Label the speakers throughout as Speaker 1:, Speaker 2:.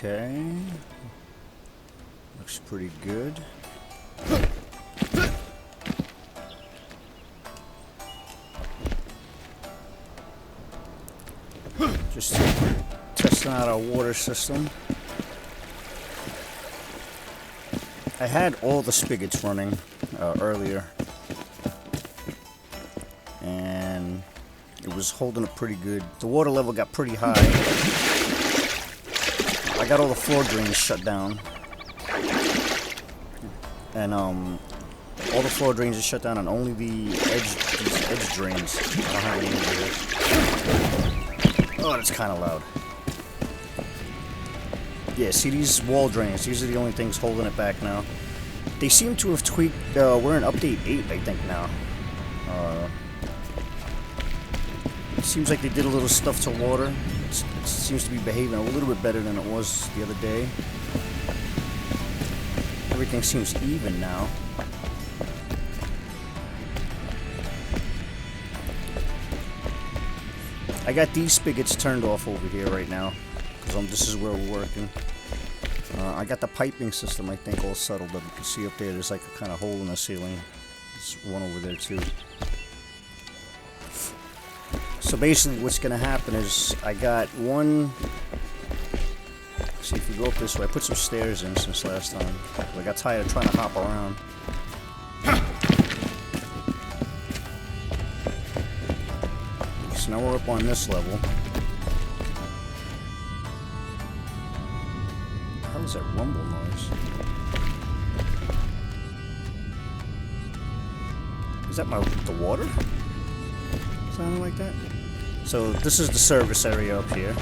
Speaker 1: Okay. Looks pretty good. Just testing out our water system. I had all the spigots running earlier, and it was holding up pretty good. The water level got pretty high. I got all the floor drains shut down, and all the floor drains are shut down, and only these edge drains. I don't have any over here. Oh, that's kind of loud. Yeah, see these wall drains, these are the only things holding it back now. They seem to have tweaked, we're in update 8 I think now. It seems like they did a little stuff to water. It seems to be behaving a little bit better than it was the other day. Everything seems even now. I got these spigots turned off over here right now, because this is where we're working. I got the piping system, I think, all settled up. You can see up there, there's like a kind of hole in the ceiling. There's one over there too. So basically what's going to happen is I got one... See, if you go up this way, I put some stairs in since last time. I got tired of trying to hop around. So now we're up on this level. How is that rumble noise? Is that the water? Sounding like that? So this is the service area up here.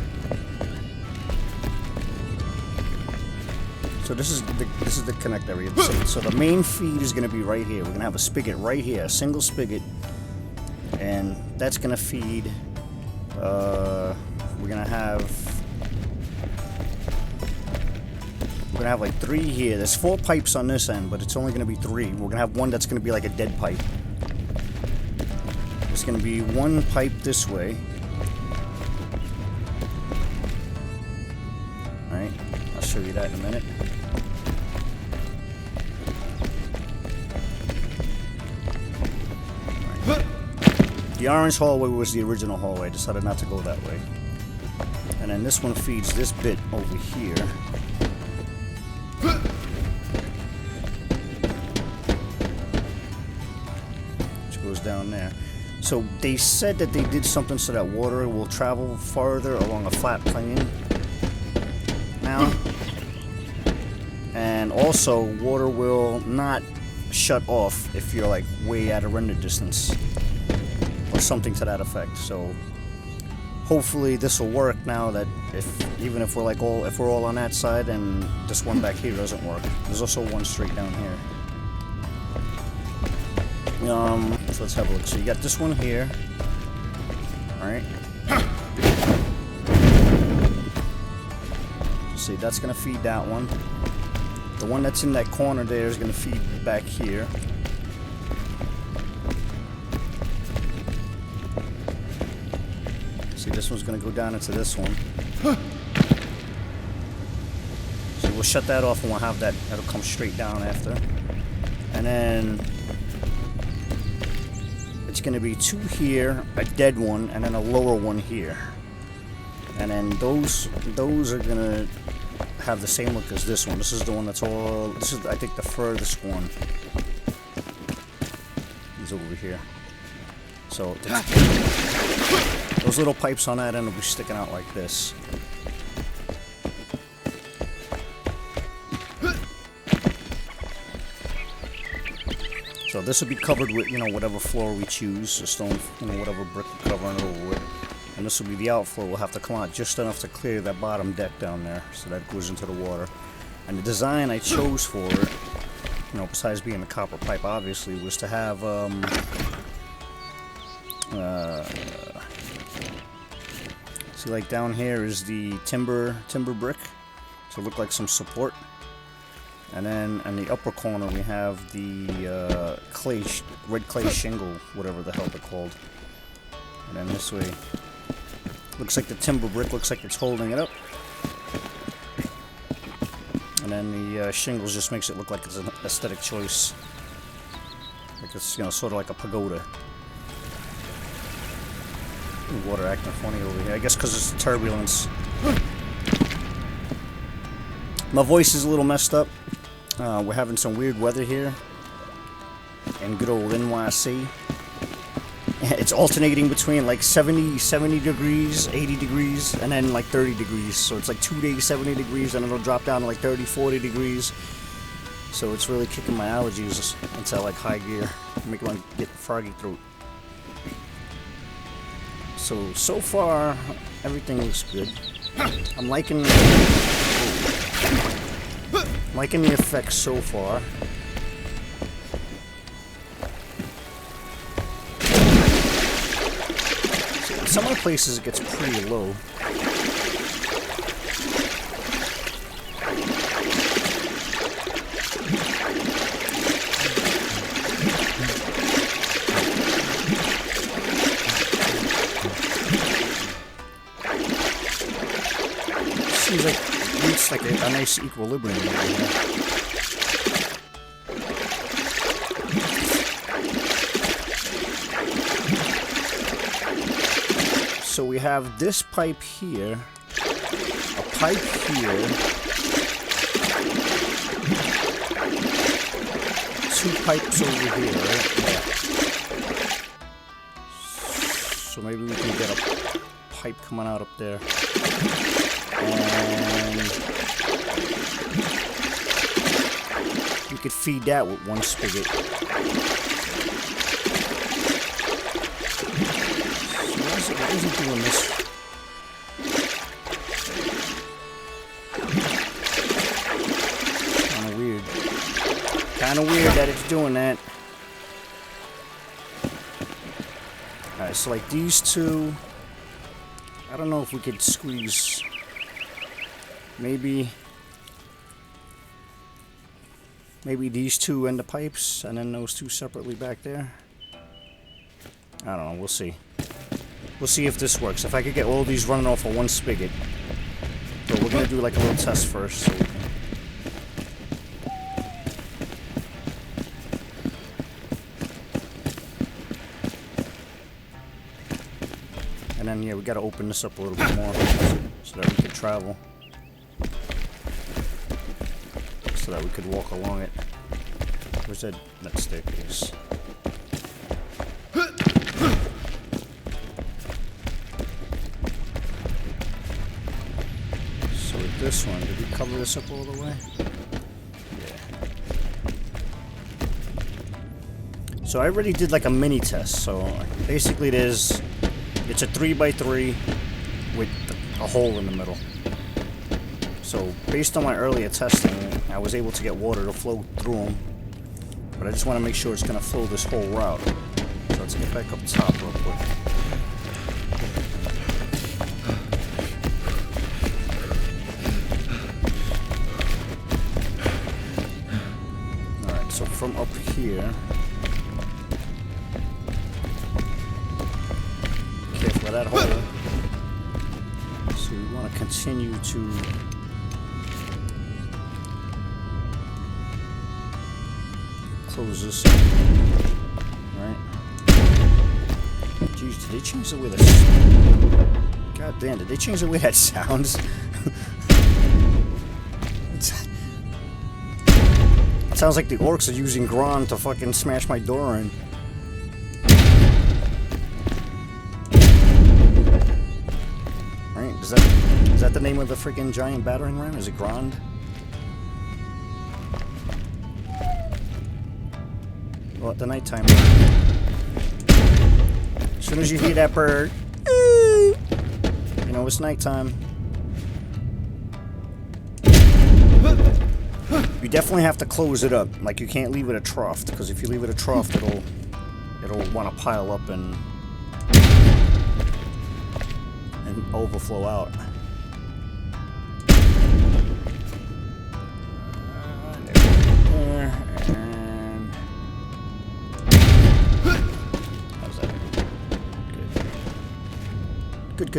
Speaker 1: So this is the connect area. So the main feed is going to be right here. We're going to have a spigot right here, a single spigot, and that's going to feed. We're going to have like 3 here. There's 4 pipes on this end, but it's only going to be 3. We're going to have one that's going to be like a dead pipe. There's going to be 1 pipe this way. Alright, I'll show you that in a minute. Right. The orange hallway was the original hallway. I decided not to go that way. And then this one feeds this bit over here. Which goes down there. So they said that they did something so that water will travel farther along a flat plane now. And also water will not shut off if you're like way out of render distance. Or something to that effect. So hopefully this will work now that even if we're all on that side and this one back here doesn't work. There's also one straight down here. So let's have a look. So you got this one here. Alright. See, that's gonna feed that one. The one that's in that corner there is gonna feed back here. See, this one's gonna go down into this one. So we'll shut that off and we'll have that. That'll come straight down after. And then it's gonna be 2 here, a dead one, and then a lower one here. And then those are gonna have the same look as this one. This is the one that's all. This is, I think, the furthest one. Is over here. So those little pipes on that end will be sticking out like this. So this will be covered with, whatever floor we choose, a stone, whatever brick we're covering it over with. And this will be the outflow. We'll have to come out just enough to clear that bottom deck down there, so that goes into the water. And the design I chose for it, besides being the copper pipe, obviously, was to have, see, like down here is the timber brick, so it looked like some support. And then in the upper corner we have the red clay shingle, whatever the hell they're called. And then this way, looks like the timber brick looks like it's holding it up. then the shingles just makes it look like it's an aesthetic choice. Like it's, you know, sort of like a pagoda. Water acting funny over here. I guess because it's turbulence. My voice is a little messed up. We're having some weird weather here in good old NYC. It's alternating between like 70 degrees, 80 degrees, and then like 30 degrees. So it's like 2 days 70 degrees, and it'll drop down to like 30, 40 degrees. So it's really kicking my allergies into like high gear, making me get froggy throat. So far, everything looks good. I'm liking the effects so far. Some of the places it gets pretty low. Seems like it reached like a nice equilibrium over here. So we have this pipe here, a pipe here, 2 pipes over here, right? Yeah. So maybe we can get a pipe coming out up there. And we could feed that with 1 spigot. Why is it doing this? Kinda weird. Kinda weird that it's doing that. Alright, so like these 2, I don't know if we could squeeze maybe these 2 end the pipes and then those 2 separately back there. I don't know, we'll see. We'll see if this works. If I could get all these running off of 1 spigot. But we're gonna do like a little test first. So and then yeah, we gotta open this up a little bit more so that we can travel. So that we could walk along it. Where's that staircase? So with this one, did we cover this up all the way? Yeah. So I already did like a mini test. So basically it's a 3x3 with a hole in the middle. So based on my earlier testing, I was able to get water to flow through them, but I just want to make sure it's going to flow this whole route. So let's get back up top real quick. Alright, so from up here, careful of that hole. So we want to continue to close this up. Right. Jeez, did they change the way that... God damn, did they change the way that sounds? It sounds like the orcs are using Gron to fucking smash my door in. Right, is that the name of the freaking giant battering ram? Is it Grond? Well, at the nighttime. As soon as you hear that bird, you know it's nighttime. You definitely have to close it up. Like you can't leave it a trough, because if you leave it a trough, it'll want to pile up and overflow out. Good.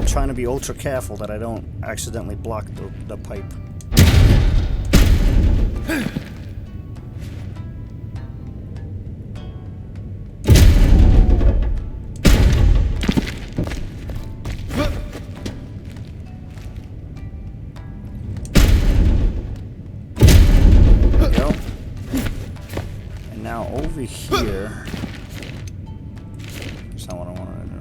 Speaker 1: trying to be ultra careful that I don't accidentally block the pipe. There we go. And now over here. That's not what I wanted to do.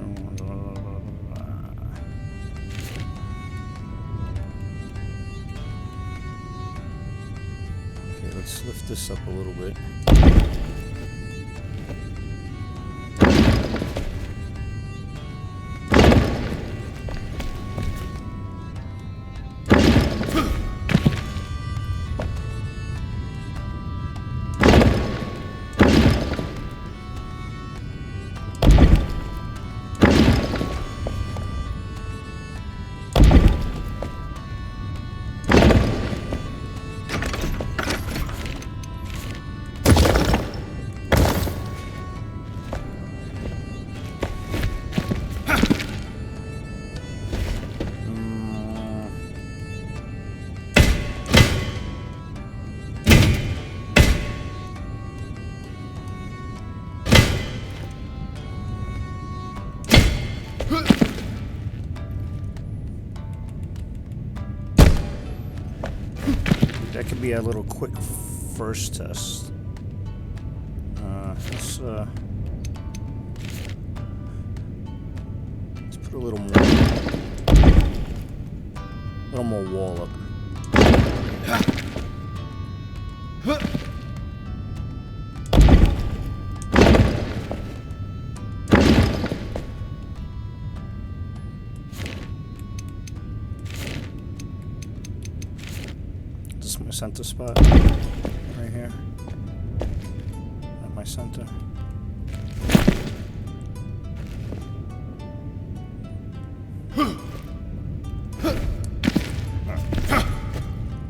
Speaker 1: Let's lift this up a little bit. That could be a little quick first test. Let's put a little more wall up. This is my center spot right here. At my center.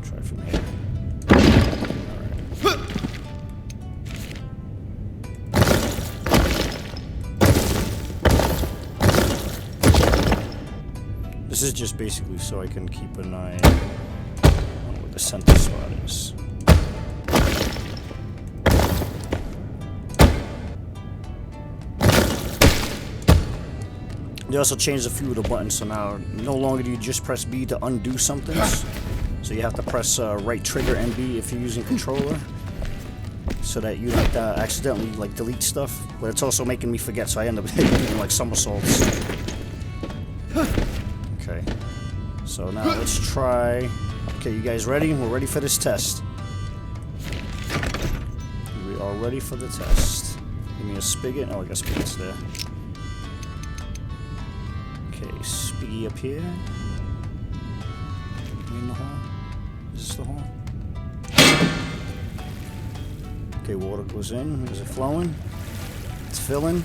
Speaker 1: Try from here. Alright. This is just basically so I can keep an eye on where the center spot is. They also changed a few of the buttons, so now no longer do you just press B to undo something. So you have to press right trigger and B if you're using controller, so that you don't accidentally like delete stuff. But it's also making me forget, so I end up doing like somersaults. Okay, so now let's try. Okay, you guys ready? We're ready for this test. We are ready for the test. Give me a spigot. Oh, I got spigots there. Okay, Spiggy up here. In the hole? Is this the hole? Okay, water goes in. Is it flowing? It's filling.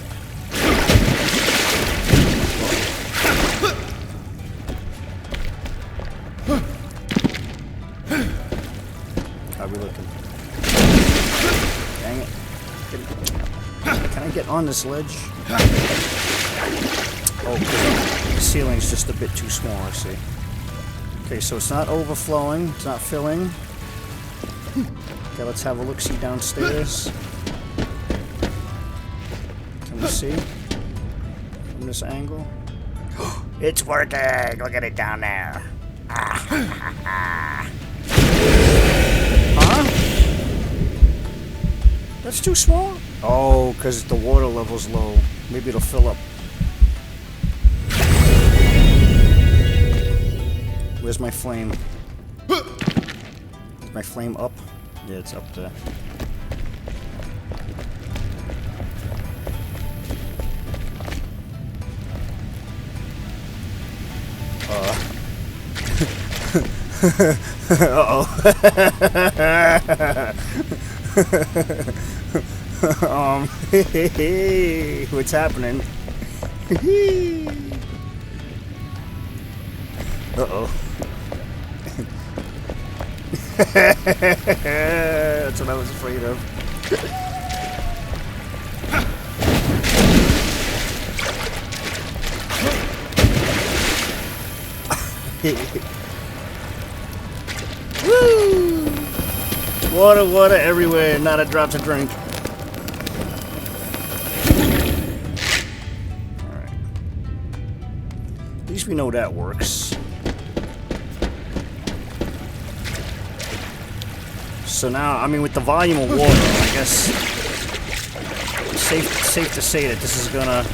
Speaker 1: How are we looking? Dang it. Can I get on this ledge? Oh, the ceiling's just a bit too small, I see. Okay, so it's not overflowing, it's not filling. Okay, let's have a look-see downstairs. Can we see? From this angle? It's working! Look at it down there. Huh? That's too small? Oh, because the water level's low. Maybe it'll fill up. Where's my flame? Is my flame up? Yeah, it's up there. Uh-oh. Hey, what's happening? Uh-oh. That's what I was afraid of. Woo! Water, water everywhere, not a drop to drink. Alright. At least we know that works. So now, I mean, with the volume of water, I guess it's safe to say that this is gonna...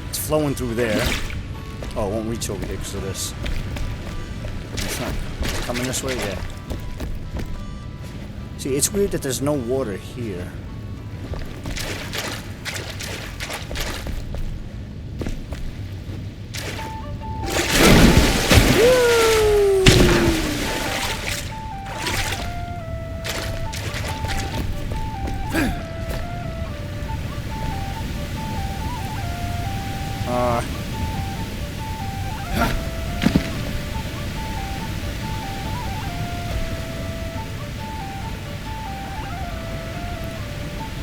Speaker 1: It's flowing through there. Oh, it won't reach over here because of this. It's not coming this way? Yeah. See, it's weird that there's no water here.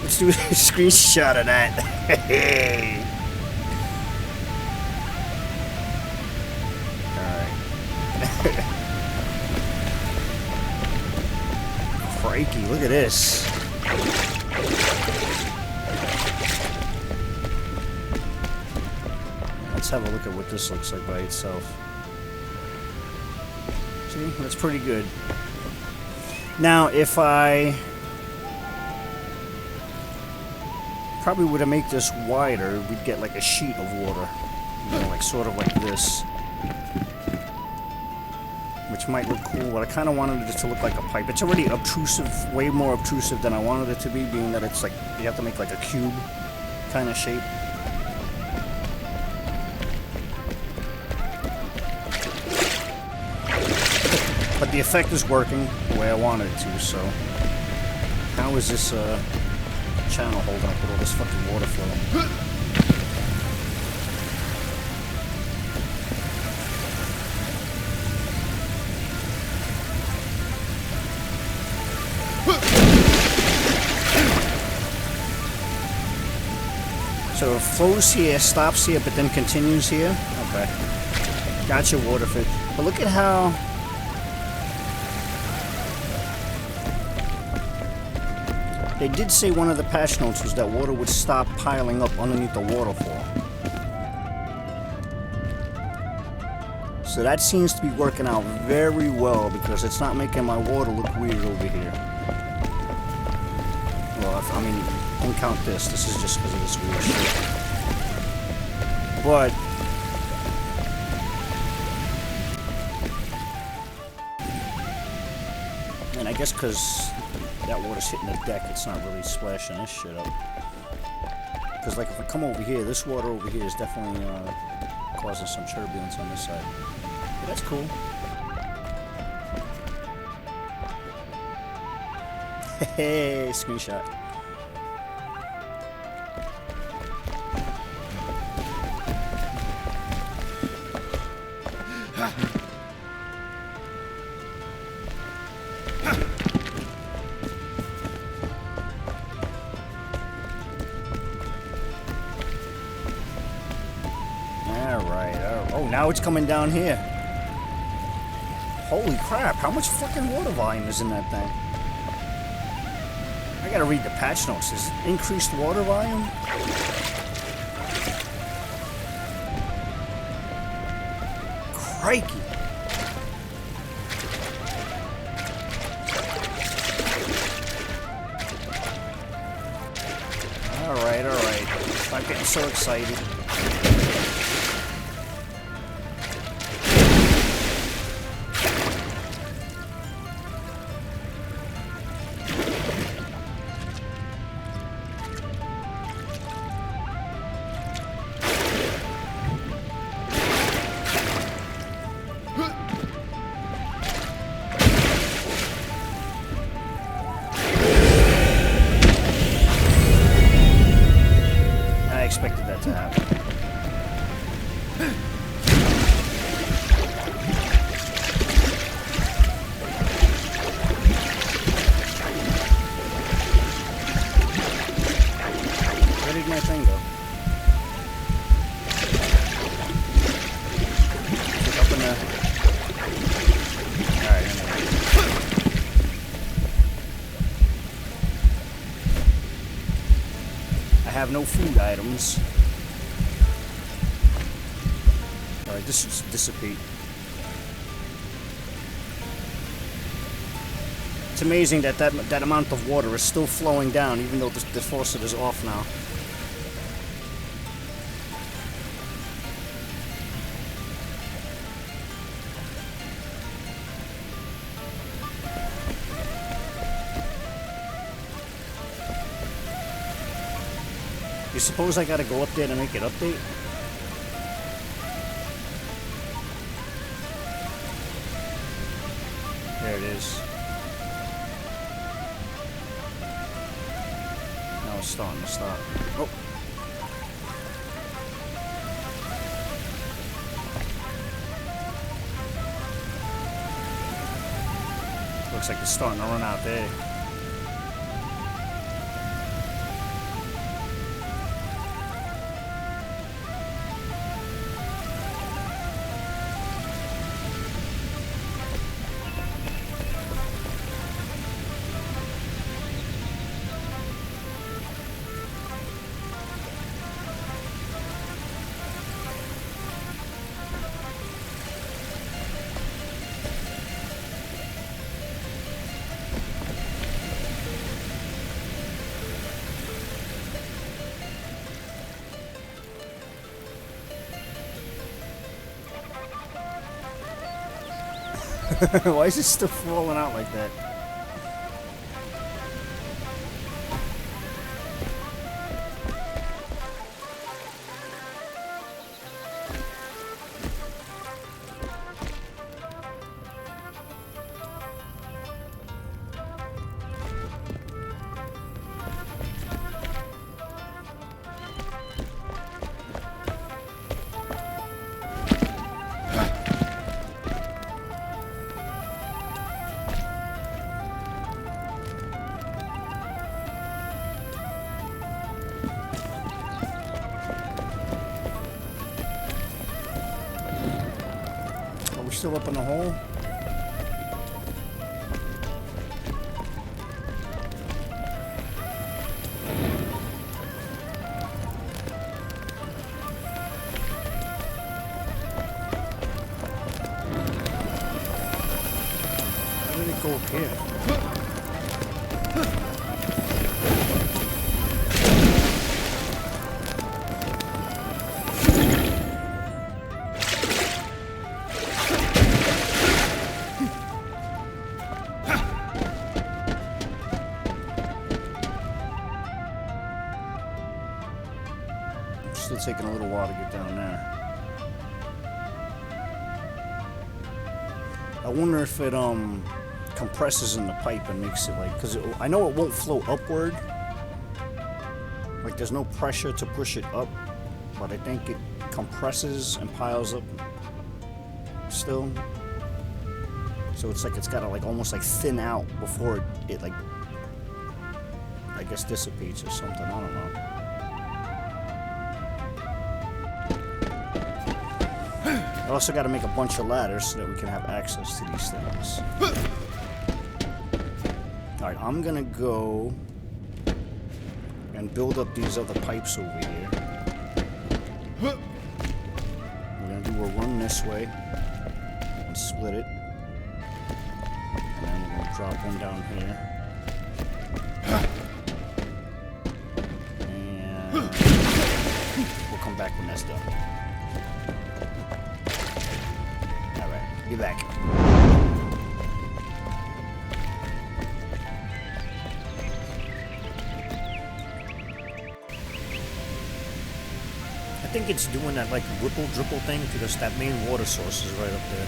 Speaker 1: Let's do a screenshot of that. Alright. Crikey, look at this. Let's have a look at what this looks like by itself. See, that's pretty good. Now, if I probably would have made this wider, we'd get like a sheet of water, you know, like sort of like this, which might look cool, but I kind of wanted it to look like a pipe. It's already obtrusive, way more obtrusive than I wanted it to be, being that it's like, you have to make like a cube kind of shape. But the effect is working the way I wanted it to, so how is this channel holding up with all this fucking water flow? So it flows here, stops here, but then continues here? Okay. Gotcha, waterfish. But look at how... They did say one of the patch notes was that water would stop piling up underneath the waterfall. So that seems to be working out very well because it's not making my water look weird over here. Well, I mean, don't count this. This is just because of this weird shit. But... and I guess because that water's hitting the deck, it's not really splashing this shit up. Because, like, if I come over here, this water over here is definitely causing some turbulence on this side. But that's cool. Hey, screenshot. Oh, now it's coming down here. Holy crap, how much fucking water volume is in that thing? I gotta read the patch notes. Is increased water volume? Crikey. Alright, alright. I'm getting so excited. Expected that to happen. Where did my thing go? have no food items. Alright, this should dissipate. It's amazing that that amount of water is still flowing down, even though the faucet is off now. You suppose I gotta go up there to make it update? There it is. Now it's starting to stop. Oh! Looks like it's starting to run out there. Why is it still falling out like that? Still up in the hole? Where did it go up here? Still taking a little while to get down there. I wonder if it compresses in the pipe and makes it like, because I know it won't flow upward. Like there's no pressure to push it up, but I think it compresses and piles up still. So it's like it's gotta like almost like thin out before it like, I guess, dissipates or something. I don't know. I also got to make a bunch of ladders so that we can have access to these things. Alright, I'm gonna go and build up these other pipes over here. We're gonna do a run this way and split it. And then we're gonna drop one down here. And we'll come back when that's done. Be back. I think it's doing that like ripple dripple thing because that main water source is right up there.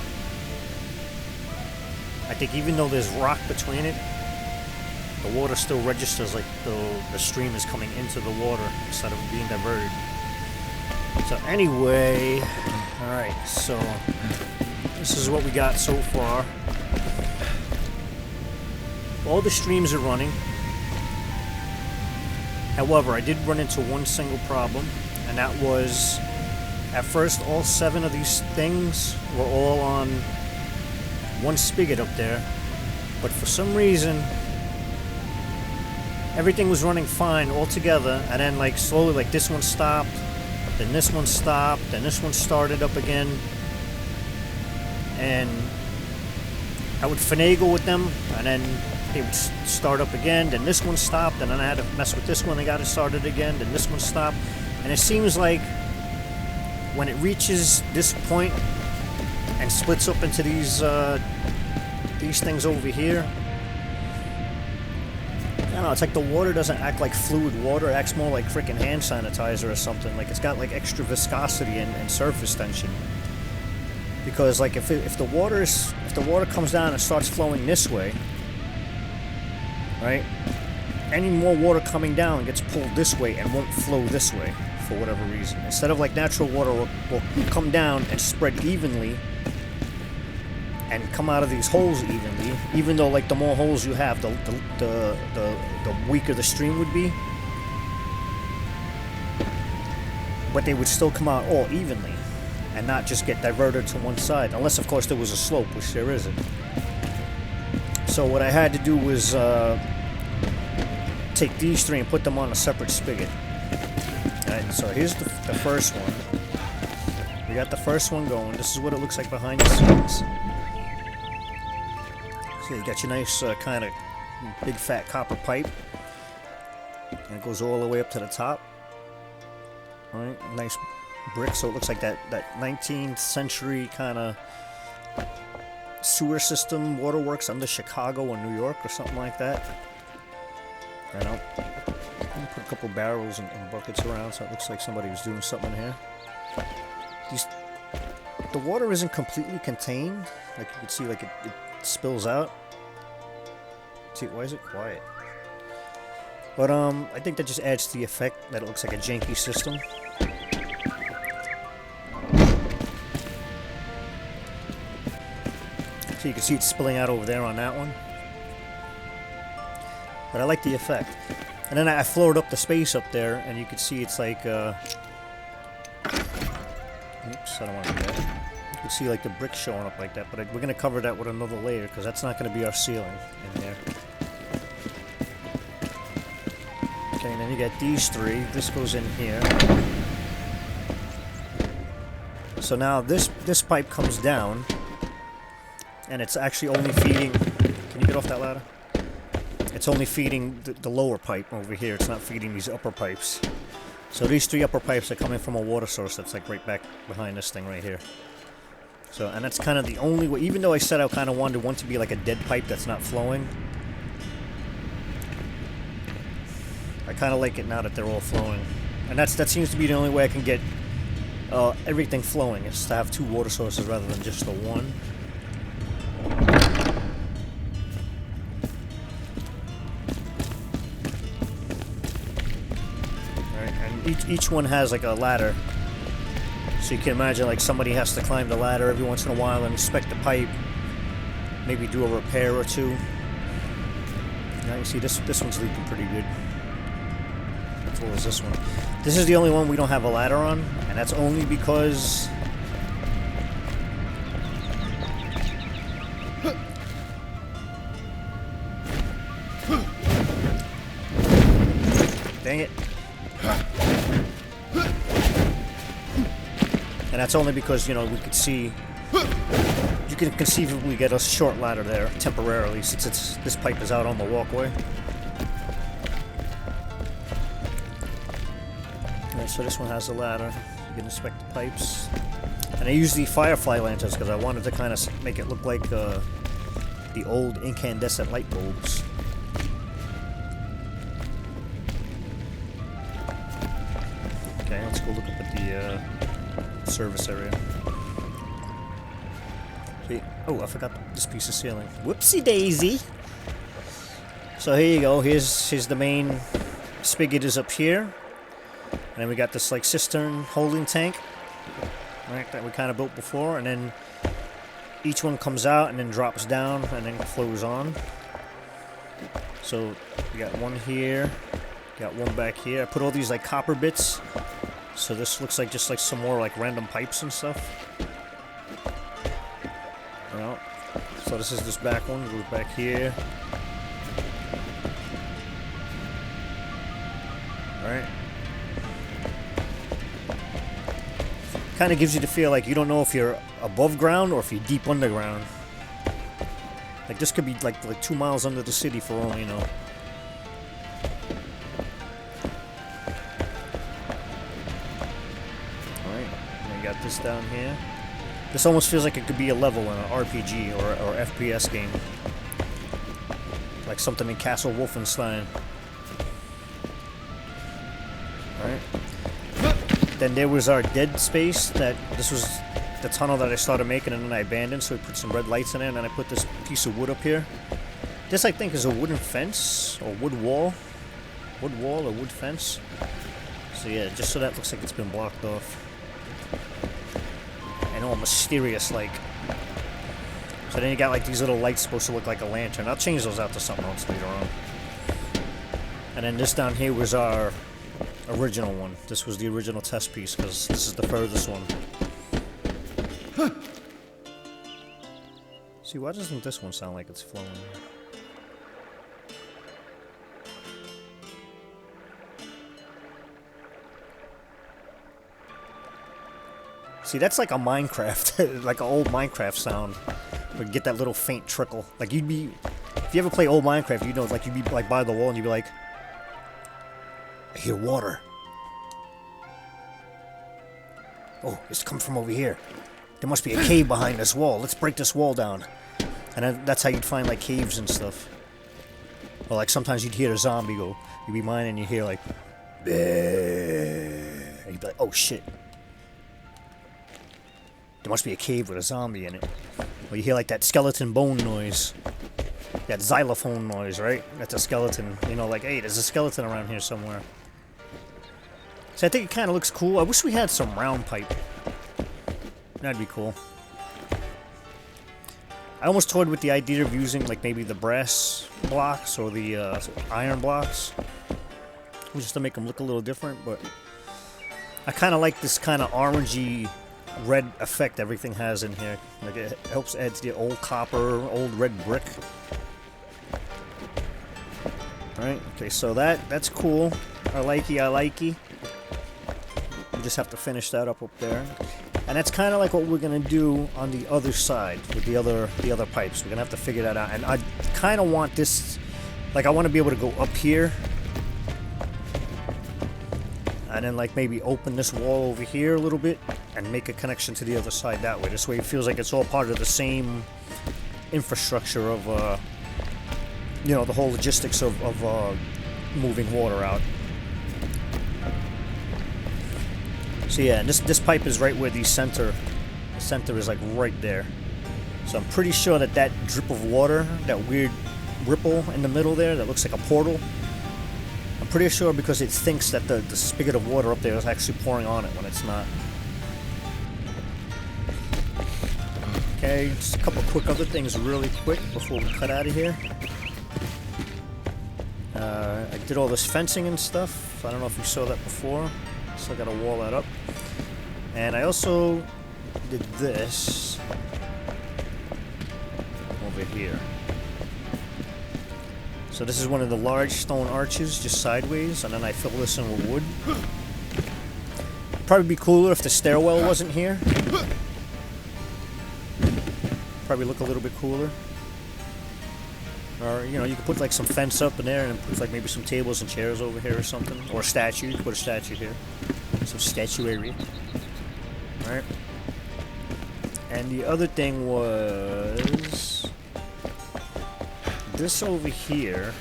Speaker 1: I think even though there's rock between it, the water still registers like the stream is coming into the water instead of being diverted. So anyway, alright, so this is what we got so far. All the streams are running. However, I did run into one single problem, and that was at first all 7 of these things were all on one spigot up there, but for some reason everything was running fine all together, and then like slowly, like this one stopped, then this one stopped, then this one started up again, and I would finagle with them, and then they would start up again, then this one stopped, and then I had to mess with this one, they got it started again, then this one stopped, and it seems like when it reaches this point and splits up into these things over here, I don't know, it's like the water doesn't act like fluid water, it acts more like freaking hand sanitizer or something. Like it's got like extra viscosity and surface tension. Because like if the water comes down and starts flowing this way, right? Any more water coming down gets pulled this way and won't flow this way for whatever reason. Instead of like natural water will come down and spread evenly and come out of these holes evenly, even though like the more holes you have, the weaker the stream would be. But they would still come out all evenly and not just get diverted to one side, unless of course there was a slope, which there isn't. So what I had to do was take these three and put them on a separate spigot. Alright, so here's the first one. We got the first one going. This is what it looks like behind the scenes. So you got your nice kind of big fat copper pipe, and it goes all the way up to the top. All right, nice brick, so it looks like that 19th century kind of sewer system, waterworks under Chicago or New York or something like that. I know. Put a couple barrels and buckets around, so it looks like somebody was doing something here. The water isn't completely contained, like you can see, like it spills out. See, why is it quiet? But I think that just adds to the effect that it looks like a janky system. So you can see it spilling out over there on that one. But I like the effect. And then I floored up the space up there, and you can see it's like oops, I don't want to do that. You can see like the bricks showing up like that, but we're going to cover that with another layer because that's not going to be our ceiling in there. Okay, and then you got these three. This goes in here. So now this pipe comes down, and it's actually only feeding... Can you get off that ladder? It's only feeding the lower pipe over here. It's not feeding these upper pipes. So these three upper pipes are coming from a water source that's like right back behind this thing right here. So, and that's kind of the only way, even though I said I kind of wanted one to be like a dead pipe that's not flowing, I kind of like it now that they're all flowing. And that seems to be the only way I can get everything flowing, is to have two water sources rather than just the one. Alright, and each one has like a ladder. So you can imagine like somebody has to climb the ladder every once in a while and inspect the pipe, maybe do a repair or two. Now you see this one's leaking pretty good. As well as this one. This is the only one we don't have a ladder on, and that's only because dang it. And that's only because, you know, we could see, you can conceivably get a short ladder there temporarily, since this pipe is out on the walkway. Alright, so this one has a ladder. You can inspect the pipes. And I use the firefly lanterns because I wanted to kind of make it look like the old incandescent light bulbs. Okay, let's go look up at the service area. See? Oh, I forgot this piece of ceiling. Whoopsie daisy! So here you go. Here's the main spigot is up here. And then we got this like cistern holding tank, right, that we kind of built before, and then each one comes out and then drops down and then flows on. So we got one here, got one back here. I put all these like copper bits, so this looks like just like some more like random pipes and stuff. You know? So this is this back one, goes back here. Alright. Kind of gives you the feel like you don't know if you're above ground or if you're deep underground. Like this could be like 2 miles under the city for all you know. Alright, and we got this down here. This almost feels like it could be a level in an RPG or FPS game. Like something in Castle Wolfenstein. Alright. Then there was our dead space. This was the tunnel that I started making and then I abandoned, so we put some red lights in it, and then I put this piece of wood up here. This I think is a wooden fence or wood wall. Wood wall or wood fence. So yeah, just so that looks like it's been blocked off. And all mysterious like. So then you got like these little lights supposed to look like a lantern. I'll change those out to something else later on. And then this down here was our original one. This was the original test piece because this is the furthest one. See, why doesn't this one sound like it's flowing? See, that's like a Minecraft, like an old Minecraft sound. But get that little faint trickle. Like you'd be, if you ever play old Minecraft, you know, like you'd be like by the wall and you'd be like, I hear water. Oh, it's come from over here. There must be a cave behind this wall. Let's break this wall down. And then that's how you'd find like caves and stuff. Or like sometimes you'd hear a zombie go. You'd be mining and you hear like, bleh. And you'd be like, oh shit. There must be a cave with a zombie in it. Or you hear like that skeleton bone noise. That xylophone noise, right? That's a skeleton. You know, like, hey, there's a skeleton around here somewhere. So I think it kind of looks cool. I wish we had some round pipe. That'd be cool. I almost toyed with the idea of using like maybe the brass blocks or the iron blocks. Just to make them look a little different, but I kind of like this kind of orangey red effect everything has in here. Like it helps add to the old copper, old red brick. Alright, okay, so that's cool. I likey. We just have to finish that up there. And that's kind of like what we're gonna do on the other side with the other pipes. We're gonna have to figure that out. And I kind of want this, like I want to be able to go up here, and then like maybe open this wall over here a little bit and make a connection to the other side that way. This way it feels like it's all part of the same infrastructure of, you know, the whole logistics of moving water out. So yeah, and this pipe is right where the center is like right there. So I'm pretty sure that drip of water, that weird ripple in the middle there that looks like a portal, I'm pretty sure because it thinks that the spigot of water up there is actually pouring on it when it's not. Okay, just a couple quick other things really quick before we cut out of here. I did all this fencing and stuff. I don't know if you saw that before. So I gotta wall that up. And I also did this over here. So this is one of the large stone arches, just sideways, and then I fill this in with wood. Probably be cooler if the stairwell wasn't here. Probably look a little bit cooler. Or, you know, you could put like some fence up in there and put like maybe some tables and chairs over here or something. Or a statue. You could put a statue here. Some statuary. Alright. And the other thing was this over here.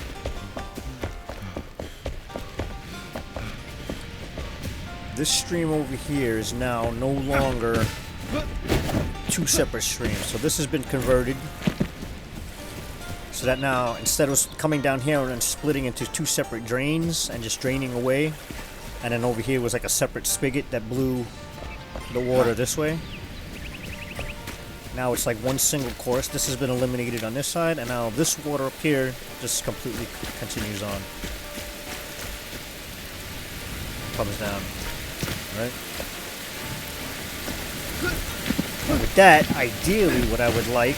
Speaker 1: This stream over here is now no longer two separate streams. So this has been converted. So that now, instead of coming down here and then splitting into two separate drains and just draining away, and then over here was like a separate spigot that blew the water this way. Now it's like one single course. This has been eliminated on this side, and now this water up here just completely continues on. Comes down. Right? And with that, ideally what I would like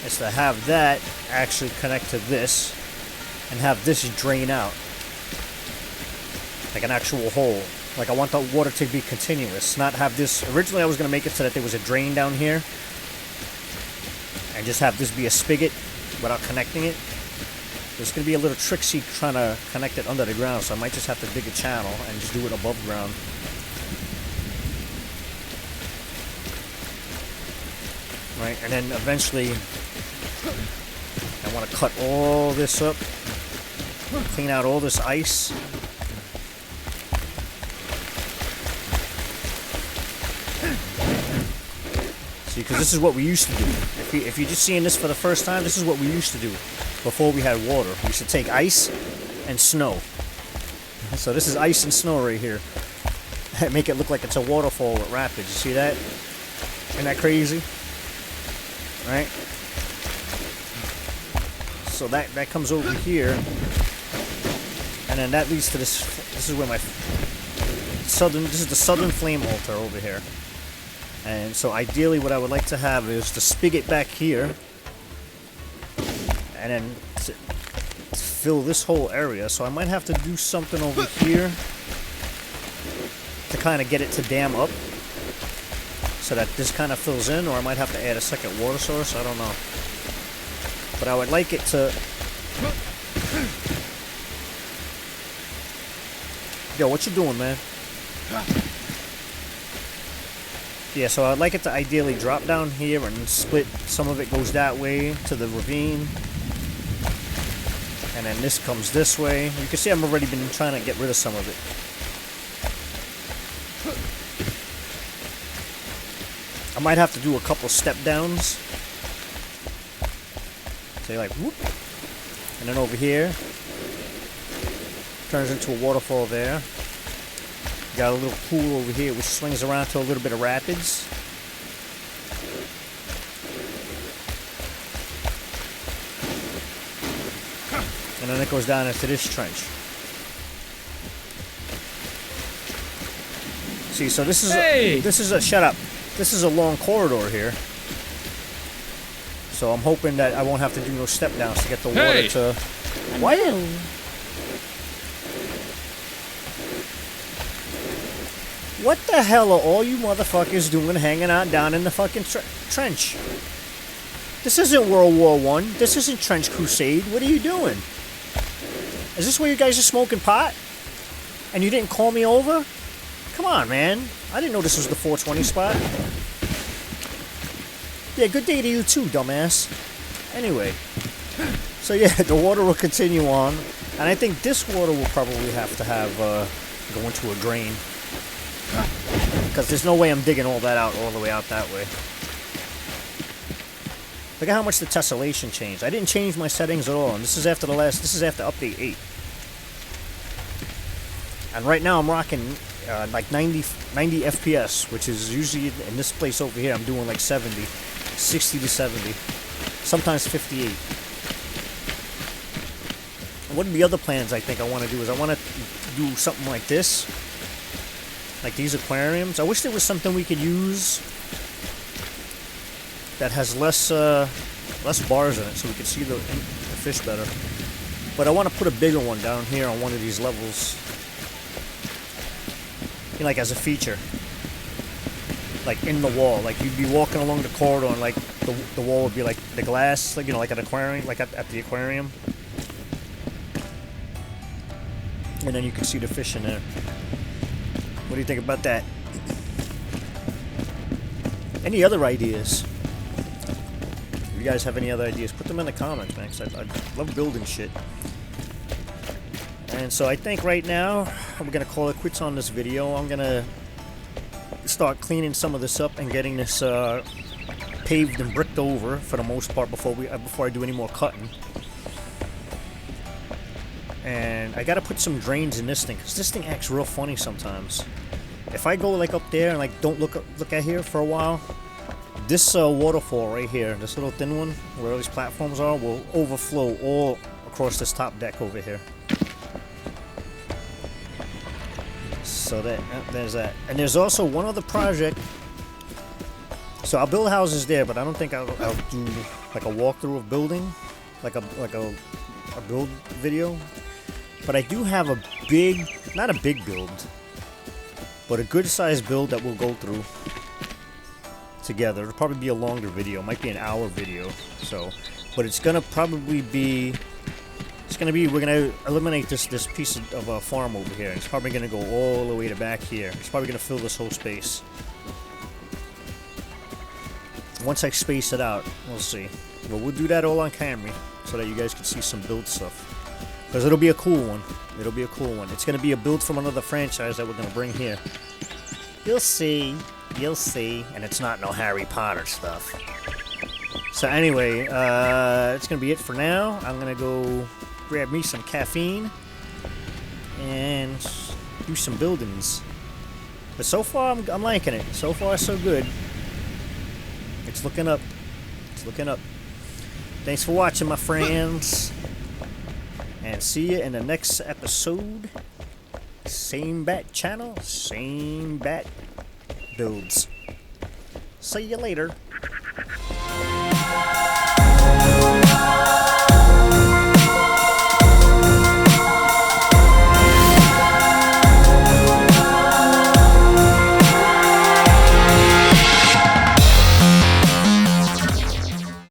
Speaker 1: is to have that actually connect to this and have this drain out like an actual hole. Like I want the water to be continuous, not have this. Originally I was going to make it so that there was a drain down here and just have this be a spigot without connecting it. It's going to be a little tricksy trying to connect it under the ground, so I might just have to dig a channel and just do it above ground. Right, and then eventually I want to cut all this up, clean out all this ice. See, because this is what we used to do. If you're just seeing this for the first time, this is what we used to do before we had water. We used to take ice and snow. So this is ice and snow right here. Make it look like it's a waterfall with rapids. You see that? Isn't that crazy? Right? So that comes over here, and then that leads to this. This is where my southern. This is the southern flame altar over here. And so ideally what I would like to have is the spigot back here, and then to fill this whole area. So I might have to do something over here to kind of get it to dam up so that this kind of fills in, or I might have to add a second water source. I don't know. But I would like it to... Yo, what you doing, man? Yeah, so I'd like it to ideally drop down here and split. Some of it goes that way to the ravine. And then this comes this way. You can see I've already been trying to get rid of some of it. I might have to do a couple step downs. So you're like, whoop. And then over here, turns into a waterfall there. Got a little pool over here which swings around to a little bit of rapids. And then it goes down into this trench. See, so this is a shut up. This is a long corridor here. So I'm hoping that I won't have to do no step downs to get the water to... What? What the hell are all you motherfuckers doing hanging out down in the fucking trench? This isn't World War I. This isn't Trench Crusade. What are you doing? Is this where you guys are smoking pot? And you didn't call me over? Come on, man. I didn't know this was the 420 spot. Yeah, good day to you too, dumbass. Anyway. So yeah, the water will continue on. And I think this water will probably have to have go into a drain. Because there's no way I'm digging all that out all the way out that way. Look at how much the tessellation changed. I didn't change my settings at all, and this is after update 8. And right now I'm rocking like 90 FPS, which is usually in this place over here I'm doing like 70, 60 to 70, sometimes 58. And one of the other plans I think I want to do is I want to do something like this. Like these aquariums. I wish there was something we could use that has less bars in it so we could see the fish better. But I want to put a bigger one down here on one of these levels. You know, like as a feature. Like in the wall. Like you'd be walking along the corridor and like the wall would be like the glass, like, you know, like an aquarium, like at the aquarium. And then you can see the fish in there. What do you think about that? Any other ideas? If you guys have any other ideas, put them in the comments, man, because I love building shit. And so I think right now, I'm going to call it quits on this video. I'm going to start cleaning some of this up and getting this paved and bricked over for the most part before I do any more cutting. And I gotta put some drains in this thing, because this thing acts real funny sometimes. If I go like up there and like don't look at here for a while, this waterfall right here, this little thin one where all these platforms are, will overflow all across this top deck over here. So there's that. And there's also one other project. So I'll build houses there, but I don't think I'll do like a walkthrough of building, like a build video. But I do have a big, not a big build, but a good sized build that we'll go through together. It'll probably be a longer video. It might be an hour video. So, but it's gonna probably be. It's gonna be. We're gonna eliminate this piece of a farm over here. It's probably gonna go all the way to back here. It's probably gonna fill this whole space. Once I space it out, we'll see. But we'll do that all on camera so that you guys can see some build stuff. Because it'll be a cool one. It'll be a cool one. It's gonna be a build from another franchise that we're gonna bring here. You'll see. You'll see. And it's not no Harry Potter stuff. So anyway, it's gonna be it for now. I'm gonna go grab me some caffeine and do some buildings. But so far, I'm liking it. So far, so good. It's looking up. It's looking up. Thanks for watching, my friends. And see you in the next episode. Same bat channel, same bat builds. See you later.